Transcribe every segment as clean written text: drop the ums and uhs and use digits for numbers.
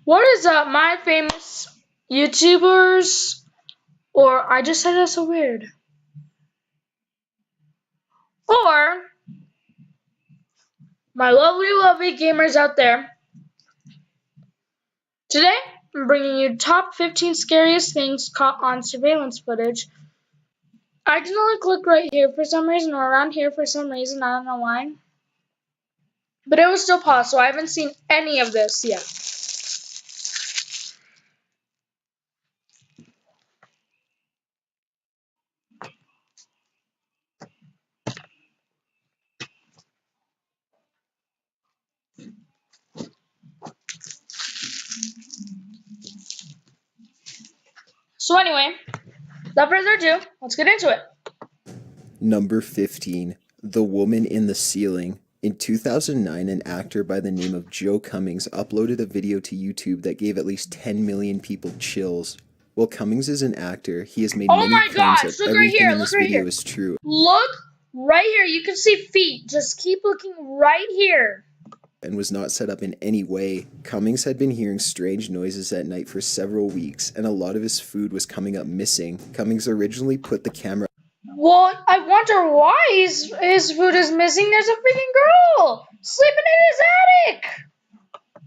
What is up, my famous YouTubers? Or I just said that so weird. Or my lovely gamers out there. Today, I'm bringing you top 15 scariest things caught on surveillance footage. I accidentally clicked right here for some reason, or around here for some reason. I don't know why. But it was still paused, so I haven't seen any of this yet. So anyway, without further ado, let's get into it. Number 15. The Woman in the Ceiling. In 2009, an actor by the name of Joe Cummings uploaded a video to YouTube that gave at least 10 million people chills. While Cummings is an actor, he has made many claims that everything in this video is true. Look right here. You can see feet. Just keep looking right here. And was not set up in any way. Cummings had been hearing strange noises at night for several weeks, and a lot of his food was coming up missing. Cummings originally put the camera Well, I wonder why his food is missing. There's a freaking girl sleeping in his attic.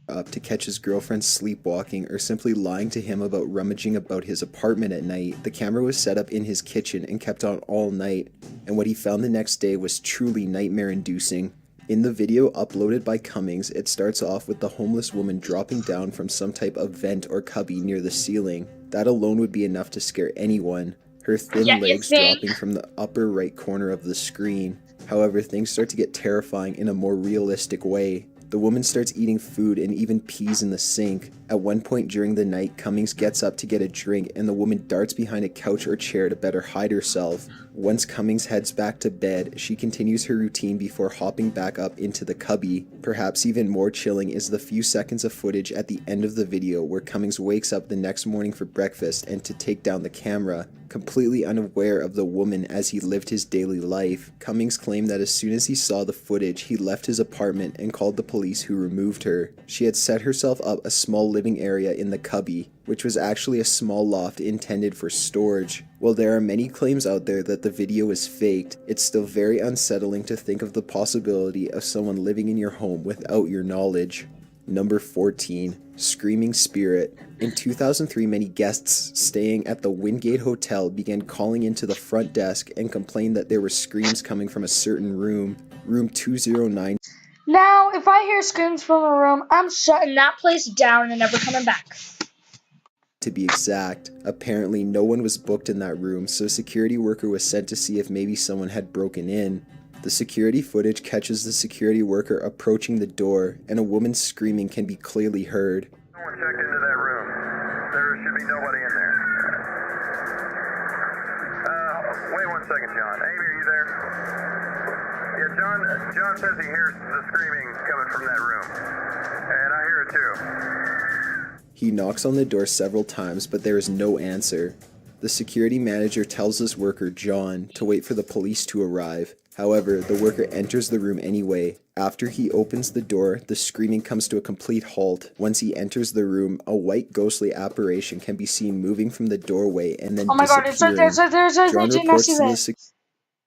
up to catch his girlfriend sleepwalking or simply lying to him about rummaging about his apartment at night. The camera was set up in his kitchen and kept on all night, and what he found the next day was truly nightmare-inducing. In the video uploaded by Cummings, it starts off with the homeless woman dropping down from some type of vent or cubby near the ceiling. That alone would be enough to scare anyone. Her thin legs dropping from the upper right corner of the screen. However, things start to get terrifying in a more realistic way. The woman starts eating food and even pees in the sink. At one point during the night, Cummings gets up to get a drink and the woman darts behind a couch or chair to better hide herself. Once Cummings heads back to bed, she continues her routine before hopping back up into the cubby. Perhaps even more chilling is the few seconds of footage at the end of the video where Cummings wakes up the next morning for breakfast and to take down the camera, completely unaware of the woman as he lived his daily life. Cummings claimed that as soon as he saw the footage, he left his apartment and called the police, who removed her. She had set herself up a small living area in the cubby, which was actually a small loft intended for storage. While there are many claims out there that the video is faked, it's still very unsettling to think of the possibility of someone living in your home without your knowledge. Number 14. Screaming Spirit. In 2003, many guests staying at the Wingate Hotel began calling into the front desk and complained that there were screams coming from a certain room, room 209. Now, if I hear screams from a room, I'm shutting that place down and never coming back. To be exact. Apparently, no one was booked in that room, so a security worker was sent to see if maybe someone had broken in. The security footage catches the security worker approaching the door, and a woman screaming can be clearly heard. Someone checked into that room. There should be nobody in there. Wait 1 second, John. Amy, are you there? Yeah, John says he hears the screaming coming from that room. And I hear it too. He knocks on the door several times, but there is no answer. The security manager tells this worker, John, to wait for the police to arrive. However, the worker enters the room anyway. After he opens the door, the screaming comes to a complete halt. Once he enters the room, a white ghostly apparition can be seen moving from the doorway and then disappearing. God, it's right there, John reports to the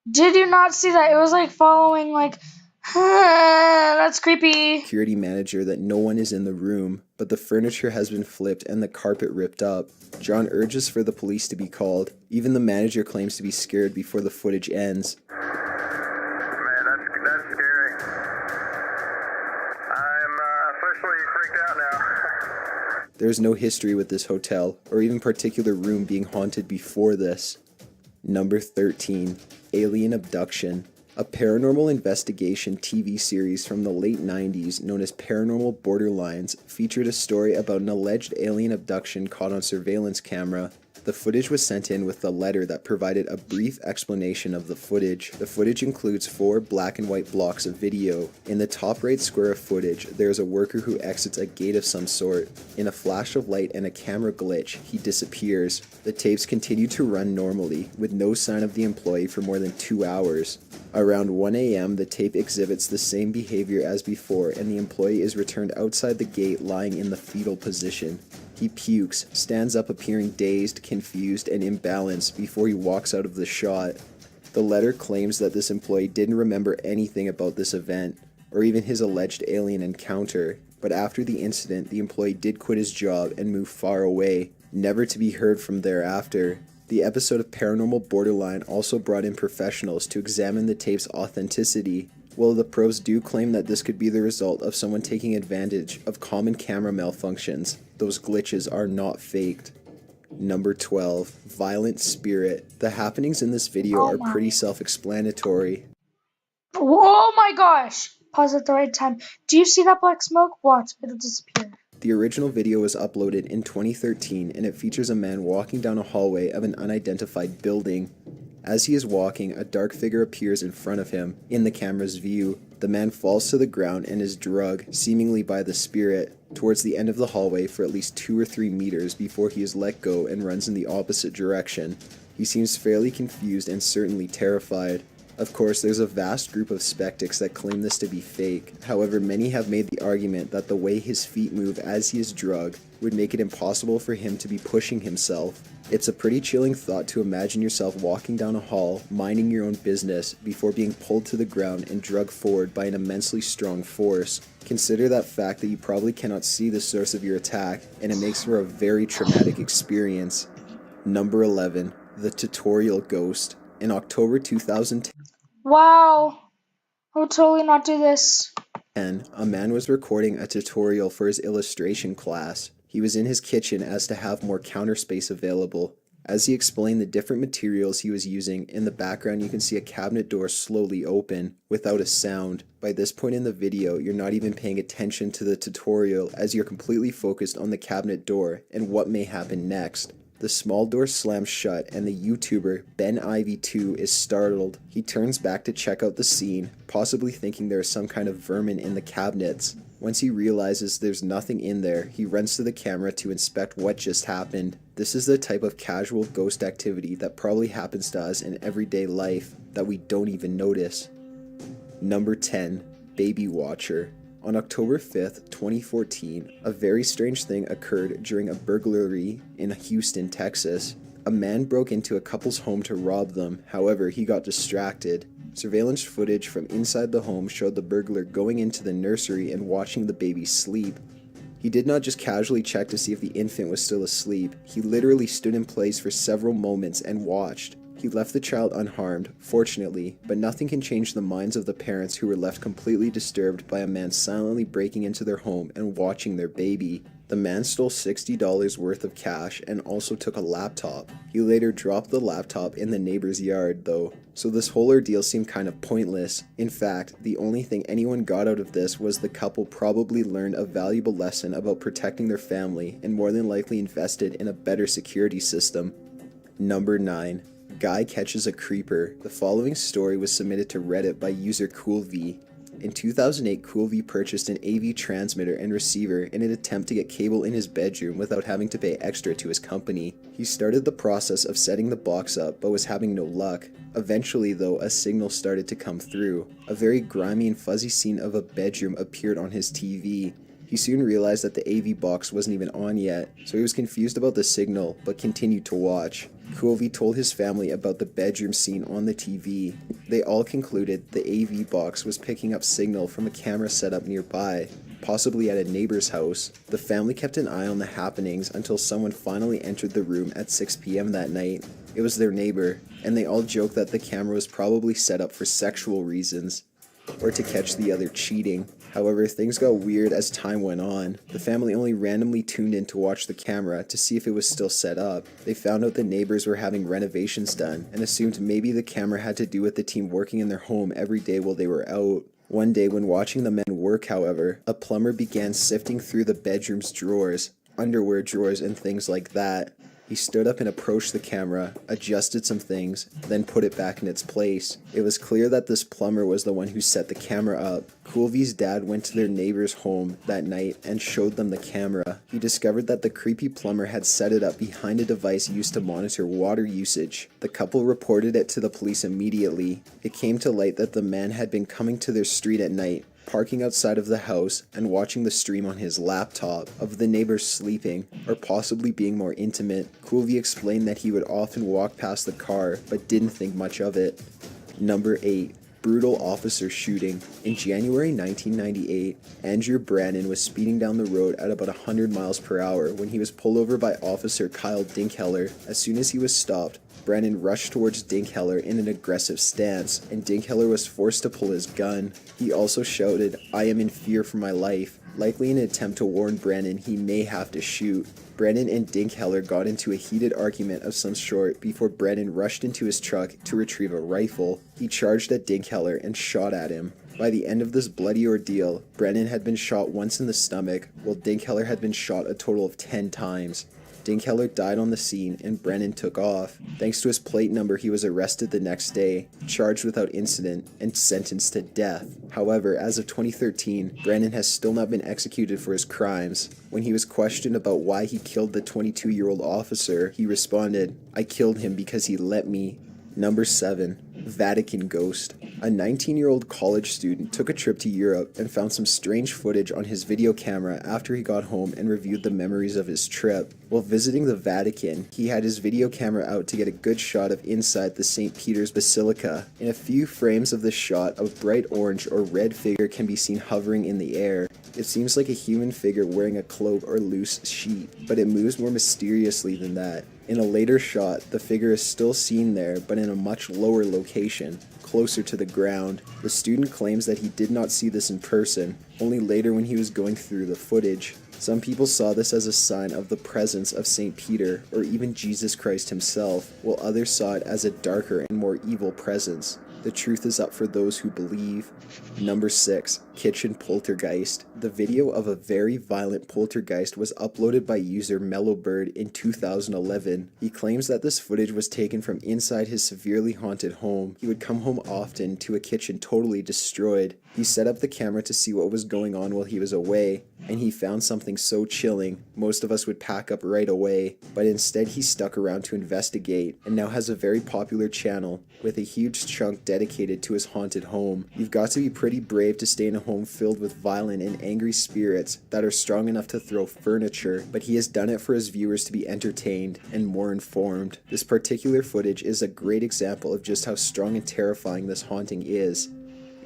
Did you not see that? It was like following, like, that's creepy. Security manager that no one is in the room, but the furniture has been flipped and the carpet ripped up. John urges for the police to be called. Even the manager claims to be scared before the footage ends. Man, that's scary. I'm officially freaked out now. There is no history with this hotel, or even particular room being haunted before this. Number 13. Alien Abduction. A paranormal investigation TV series from the late 90s known as Paranormal Borderlines featured a story about an alleged alien abduction caught on surveillance camera. The footage was sent in with a letter that provided a brief explanation of the footage. The footage includes 4 black and white blocks of video. In the top right square of footage, there is a worker who exits a gate of some sort. In a flash of light and a camera glitch, he disappears. The tapes continue to run normally, with no sign of the employee for more than 2 hours. Around 1 a.m., the tape exhibits the same behavior as before, and the employee is returned outside the gate lying in the fetal position. He pukes, stands up appearing dazed, confused, and imbalanced before he walks out of the shot. The letter claims that this employee didn't remember anything about this event, or even his alleged alien encounter, but after the incident, the employee did quit his job and move far away, never to be heard from thereafter. The episode of Paranormal Borderline also brought in professionals to examine the tape's authenticity. While the pros do claim that this could be the result of someone taking advantage of common camera malfunctions, those glitches are not faked. Number 12. Violent Spirit. The happenings in this video are pretty self-explanatory. Oh my gosh! Pause at the right time. Do you see that black smoke? Watch, it'll disappear. The original video was uploaded in 2013 and it features a man walking down a hallway of an unidentified building. As he is walking, a dark figure appears in front of him, in the camera's view. The man falls to the ground and is drugged, seemingly by the spirit, towards the end of the hallway for at least 2 or 3 meters before he is let go and runs in the opposite direction. He seems fairly confused and certainly terrified. Of course, there's a vast group of skeptics that claim this to be fake. However, many have made the argument that the way his feet move as he is drugged would make it impossible for him to be pushing himself. It's a pretty chilling thought to imagine yourself walking down a hall, minding your own business, before being pulled to the ground and drugged forward by an immensely strong force. Consider that fact that you probably cannot see the source of your attack, and it makes for a very traumatic experience. Number 11. The Tutorial Ghost. In October 2010, Wow. I would totally not do this. a man was recording a tutorial for his illustration class. He was in his kitchen as to have more counter space available. As he explained the different materials he was using, in the background you can see a cabinet door slowly open, without a sound. By this point in the video, you're not even paying attention to the tutorial as you're completely focused on the cabinet door and what may happen next. The small door slams shut and the YouTuber, Ben Ivy2, is startled. He turns back to check out the scene, possibly thinking there is some kind of vermin in the cabinets. Once he realizes there's nothing in there, he runs to the camera to inspect what just happened. This is the type of casual ghost activity that probably happens to us in everyday life that we don't even notice. Number 10. Baby Watcher. On October 5th, 2014, a very strange thing occurred during a burglary in Houston, Texas. A man broke into a couple's home to rob them, however, he got distracted. Surveillance footage from inside the home showed the burglar going into the nursery and watching the baby sleep. He did not just casually check to see if the infant was still asleep, he literally stood in place for several moments and watched. He left the child unharmed, fortunately, but nothing can change the minds of the parents who were left completely disturbed by a man silently breaking into their home and watching their baby. The man stole $60 worth of cash and also took a laptop. He later dropped the laptop in the neighbor's yard, though, so this whole ordeal seemed kind of pointless. In fact, the only thing anyone got out of this was the couple probably learned a valuable lesson about protecting their family and more than likely invested in a better security system. Number 9. Guy catches a creeper. The following story was submitted to Reddit by user CoolV. In 2008, CoolV purchased an AV transmitter and receiver in an attempt to get cable in his bedroom without having to pay extra to his company. He started the process of setting the box up, but was having no luck. Eventually, though, a signal started to come through. A very grimy and fuzzy scene of a bedroom appeared on his TV. He soon realized that the AV box wasn't even on yet, so he was confused about the signal, but continued to watch. CoolV told his family about the bedroom scene on the TV. They all concluded the AV box was picking up signal from a camera set up nearby, possibly at a neighbor's house. The family kept an eye on the happenings until someone finally entered the room at 6 p.m. that night. It was their neighbor, and they all joked that the camera was probably set up for sexual reasons, or to catch the other cheating. However, things got weird as time went on. The family only randomly tuned in to watch the camera to see if it was still set up. They found out the neighbors were having renovations done and assumed maybe the camera had to do with the team working in their home every day while they were out. One day when watching the men work, however, a plumber began sifting through the bedroom's drawers, underwear drawers and things like that. He stood up and approached the camera, adjusted some things, then put it back in its place. It was clear that this plumber was the one who set the camera up. Coolvy's dad went to their neighbor's home that night and showed them the camera. He discovered that the creepy plumber had set it up behind a device used to monitor water usage. The couple reported it to the police immediately. It came to light that the man had been coming to their street at night, parking outside of the house and watching the stream on his laptop of the neighbors sleeping, or possibly being more intimate. Coolvy explained that he would often walk past the car, but didn't think much of it. Number 8. Brutal officer shooting. In January 1998, Andrew Brannon was speeding down the road at about 100 miles per hour when he was pulled over by Officer Kyle Dinkheller. As soon as he was stopped, Brannon rushed towards Dinkheller in an aggressive stance, and Dinkheller was forced to pull his gun. He also shouted, "I am in fear for my life," likely in an attempt to warn Brannon he may have to shoot. Brannon and Dinkheller got into a heated argument of some sort before Brannon rushed into his truck to retrieve a rifle. He charged at Dinkheller and shot at him. By the end of this bloody ordeal, Brannon had been shot once in the stomach, while Dinkheller had been shot a total of 10 times. Dinkheller died on the scene and Brannon took off. Thanks to his plate number, he was arrested the next day, charged without incident, and sentenced to death. However, as of 2013, Brannon has still not been executed for his crimes. When he was questioned about why he killed the 22-year-old officer, he responded, "I killed him because he let me." Number 7. Vatican Ghost. A 19-year-old college student took a trip to Europe and found some strange footage on his video camera after he got home and reviewed the memories of his trip. While visiting the Vatican, he had his video camera out to get a good shot of inside the St. Peter's Basilica. In a few frames of the shot, a bright orange or red figure can be seen hovering in the air. It seems like a human figure wearing a cloak or loose sheet, but it moves more mysteriously than that. In a later shot, the figure is still seen there, but in a much lower location, closer to the ground. The student claims that he did not see this in person, only later when he was going through the footage. Some people saw this as a sign of the presence of St. Peter, or even Jesus Christ himself, while others saw it as a darker and more evil presence. The truth is up for those who believe. Number 6. Kitchen Poltergeist. The video of a very violent poltergeist was uploaded by user Mellowbird in 2011. He claims that this footage was taken from inside his severely haunted home. He would come home often to a kitchen totally destroyed. He set up the camera to see what was going on while he was away, and he found something so chilling, most of us would pack up right away, but instead he stuck around to investigate, and now has a very popular channel, with a huge chunk dedicated to his haunted home. You've got to be pretty brave to stay in a home filled with violent and angry spirits that are strong enough to throw furniture, but he has done it for his viewers to be entertained and more informed. This particular footage is a great example of just how strong and terrifying this haunting is.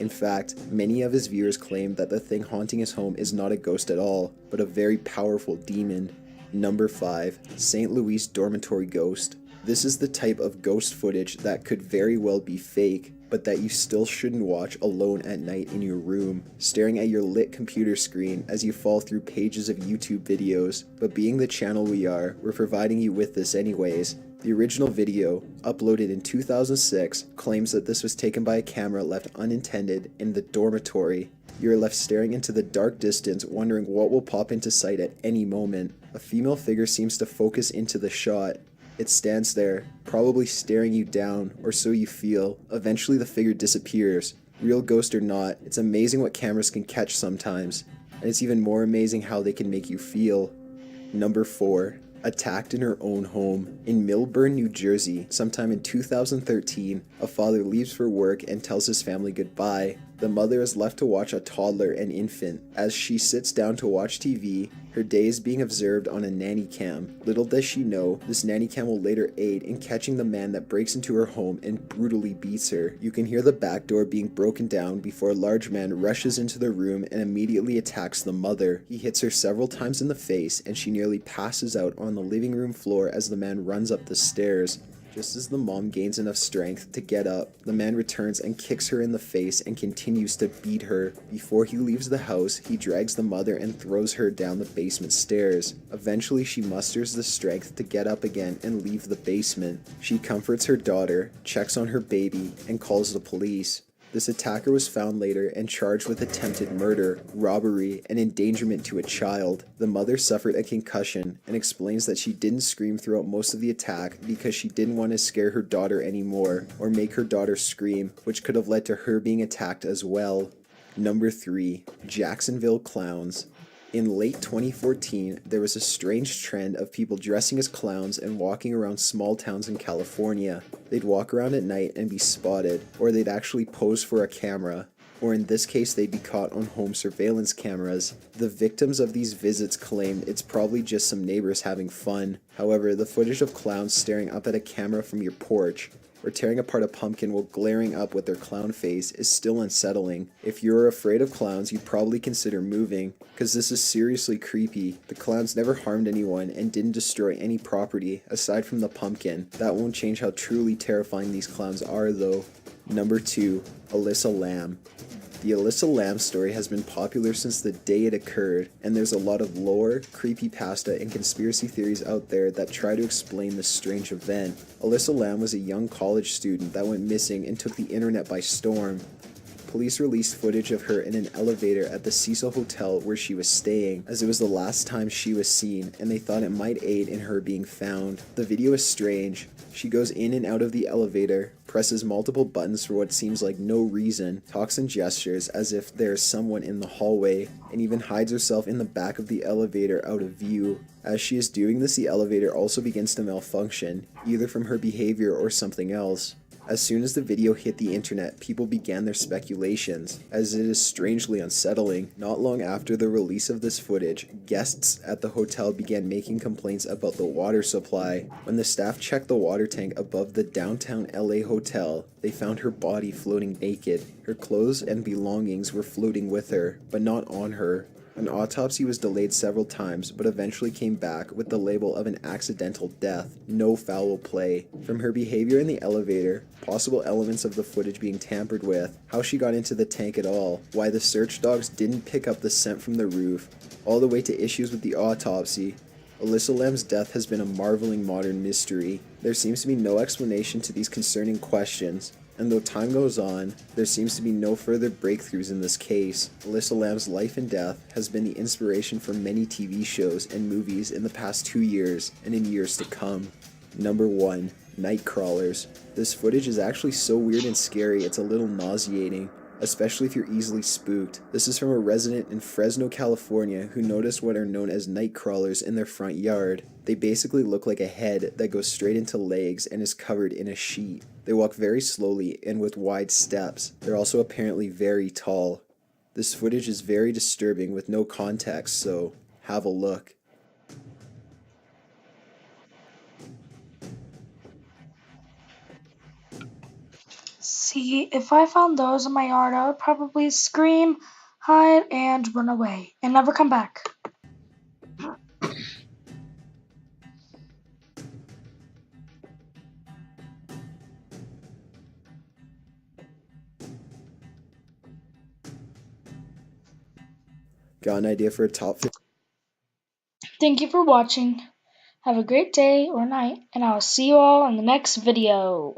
In fact, many of his viewers claim that the thing haunting his home is not a ghost at all, but a very powerful demon. Number 5. St. Louis Dormitory Ghost. This is the type of ghost footage that could very well be fake, but that you still shouldn't watch alone at night in your room, staring at your lit computer screen as you fall through pages of YouTube videos. But being the channel we are, we're providing you with this anyways. The original video, uploaded in 2006, claims that this was taken by a camera left unintended in the dormitory. You are left staring into the dark distance, wondering what will pop into sight at any moment. A female figure seems to focus into the shot. It stands there, probably staring you down, or so you feel. Eventually the figure disappears. Real ghost or not, it's amazing what cameras can catch sometimes, and it's even more amazing how they can make you feel. Number 4. Attacked in her own home. In Millburn, New Jersey, sometime in 2013, a father leaves for work and tells his family goodbye. The mother is left to watch a toddler and infant. As she sits down to watch TV, her day is being observed on a nanny cam. Little does she know, this nanny cam will later aid in catching the man that breaks into her home and brutally beats her. You can hear the back door being broken down before a large man rushes into the room and immediately attacks the mother. He hits her several times in the face and she nearly passes out on the living room floor as the man runs up the stairs. Just as the mom gains enough strength to get up, the man returns and kicks her in the face and continues to beat her. Before he leaves the house, he drags the mother and throws her down the basement stairs. Eventually, she musters the strength to get up again and leave the basement. She comforts her daughter, checks on her baby, and calls the police. This attacker was found later and charged with attempted murder, robbery, and endangerment to a child. The mother suffered a concussion and explains that she didn't scream throughout most of the attack because she didn't want to scare her daughter anymore or make her daughter scream, which could have led to her being attacked as well. Number 3. Jacksonville Clowns. In late 2014, there was a strange trend of people dressing as clowns and walking around small towns in California. They'd walk around at night and be spotted, or they'd actually pose for a camera, or in this case they'd be caught on home surveillance cameras. The victims of these visits claimed it's probably just some neighbors having fun. However, the footage of clowns staring up at a camera from your porch, or tearing apart a pumpkin while glaring up with their clown face is still unsettling. If you're afraid of clowns, you'd probably consider moving, because this is seriously creepy. The clowns never harmed anyone and didn't destroy any property, aside from the pumpkin. That won't change how truly terrifying these clowns are though. Number 2. Alyssa Lamb. The Alyssa Lamb story has been popular since the day it occurred, and there's a lot of lore, creepypasta, and conspiracy theories out there that try to explain this strange event. Alyssa Lamb was a young college student that went missing and took the internet by storm. Police released footage of her in an elevator at the Cecil Hotel where she was staying, as it was the last time she was seen, and they thought it might aid in her being found. The video is strange. She goes in and out of the elevator, presses multiple buttons for what seems like no reason, talks and gestures as if there's someone in the hallway, and even hides herself in the back of the elevator out of view. As she is doing this, the elevator also begins to malfunction, either from her behavior or something else. As soon as the video hit the internet, people began their speculations, as it is strangely unsettling. Not long after the release of this footage, guests at the hotel began making complaints about the water supply. When the staff checked the water tank above the downtown LA hotel, they found her body floating naked. Her clothes and belongings were floating with her, but not on her. An autopsy was delayed several times, but eventually came back with the label of an accidental death, no foul play. From her behavior in the elevator, possible elements of the footage being tampered with, how she got into the tank at all, why the search dogs didn't pick up the scent from the roof, all the way to issues with the autopsy, Alyssa Lamb's death has been a marveling modern mystery. There seems to be no explanation to these concerning questions, and though time goes on, there seems to be no further breakthroughs in this case. Alyssa Lamb's life and death has been the inspiration for many TV shows and movies in the past 2 years and in years to come. Number 1. Night Crawlers. This footage is actually so weird and scary it's a little nauseating, especially if you're easily spooked. This is from a resident in Fresno, California who noticed what are known as night crawlers in their front yard. They basically look like a head that goes straight into legs and is covered in a sheet. They walk very slowly and with wide steps. They're also apparently very tall. This footage is very disturbing with no context, so have a look. See, if I found those in my yard, I would probably scream, hide, and run away, and never come back. Got an idea for a top 50? Thank you for watching. Have a great day or night, and I will see you all in the next video.